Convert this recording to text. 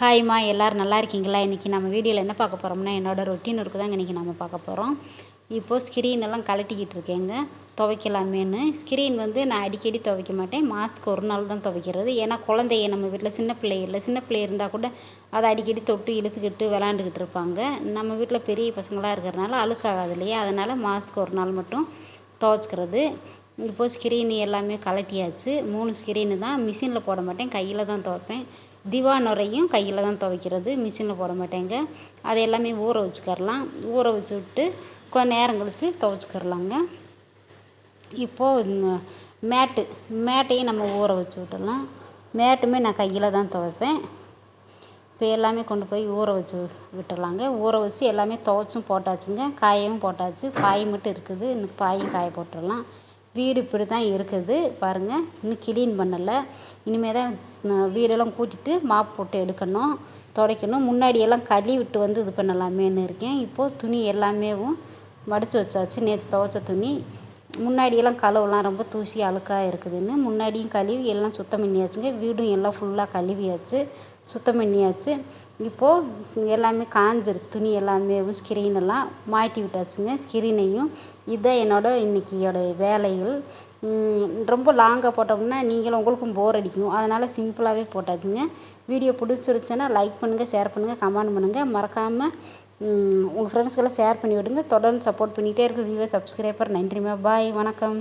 ஹாய்மா, எல்லோரும் நல்லா இருக்கீங்களா? இன்றைக்கி நம்ம வீடியோவில் என்ன பார்க்க போகிறோம்னா, என்னோடய ரொட்டீன் ஒர்க்கு தாங்க இன்றைக்கி நம்ம பார்க்க போகிறோம். இப்போது ஸ்க்ரீன் எல்லாம் கழட்டிக்கிட்டு இருக்கேங்க, துவைக்கலாமேன்னு. ஸ்க்ரீன் நான் அடிக்கடி துவைக்க மாட்டேன், மாதத்துக்கு ஒரு நாள் தான் துவைக்கிறது. ஏன்னா குழந்தைய நம்ம வீட்டில் சின்ன பிள்ளை இருந்தால் கூட அதை அடிக்கடி தொட்டு இழுத்துக்கிட்டு விளாண்டுக்கிட்டு இருப்பாங்க. நம்ம வீட்டில் பெரிய பசங்களாக இருக்கிறனால அழுக்காகாது இல்லையா, அதனால் மாதத்துக்கு ஒரு நாள் மட்டும் துவைச்சிக்கிறது. இப்போது ஸ்க்ரீன் எல்லாமே கழட்டியாச்சு. 3 ஸ்க்ரீனு தான். மிஷினில் போட மாட்டேன், கையில் தான் துவைப்பேன். திவான் நுரையும் கையில் தான் துவைக்கிறது, மிஷினில் போட மாட்டேங்க. அதை எல்லாமே ஊற வச்சுக்கரலாம். ஊற வச்சு விட்டு கொஞ்சம் நேரம் கழித்து துவைச்சிக்கரலாங்க. இப்போது மேட்டையும் நம்ம ஊற வச்சு விட்டுடலாம். மேட்டுமே நான் கையில் தான் துவைப்பேன். இப்போ எல்லாமே கொண்டு போய் ஊற வச்சு விட்டுடலாங்க. ஊற வச்சு எல்லாமே துவைச்சும் போட்டாச்சுங்க, காயவும் போட்டாச்சு. பாய் மட்டும் இருக்குது, இன்னும் பாயும் காய போட்டுடலாம். வீடு இப்படி தான் இருக்குது பாருங்கள். இன்னும் க்ளீன் பண்ணலை. இனிமேல் தான் வீடெல்லாம் கூட்டிட்டு மாப் போட்டு எடுக்கணும், துடைக்கணும். முன்னாடியெல்லாம் கழுவிட்டு இது பண்ணலாமேன்னு இருக்கேன். இப்போது துணி எல்லாமே மடித்து வச்சாச்சு. நேற்று துவைச்ச துணி. முன்னாடியெல்லாம் கழுவலாம், ரொம்ப தூசி அழுக்காக இருக்குதுன்னு முன்னாடியும் கழுவி எல்லாம் சுத்தம் பண்ணியாச்சுங்க. வீடும் எல்லாம் ஃபுல்லாக கழுவியாச்சு, சுத்தம் பண்ணியாச்சு. இப்போது எல்லாமே காஞ்சிருச்சு. துணி எல்லாமே ஸ்க்ரீனெல்லாம் மாட்டி விட்டாச்சுங்க, ஸ்க்ரீனையும். இதுதான் என்னோடய இன்றைக்கியோட வேலைகள். ரொம்ப லாங்காக போட்டோம்னா உங்களுக்கும் போர் அடிக்கும், அதனால் சிம்பிளாகவே போட்டாச்சுங்க. வீடியோ பிடிச்சிருச்சுன்னா லைக் பண்ணுங்கள், ஷேர் பண்ணுங்கள், கமெண்ட் பண்ணுங்கள். மறக்காமல் உங்கள் ஃப்ரெண்ட்ஸ்க்கெல்லாம் ஷேர் பண்ணி விடுங்க. தொடர்ந்து சப்போர்ட் பண்ணிகிட்டே இருக்க வியூவர் சப்ஸ்கிரைபர் நன்றிமா. பாய், வணக்கம்.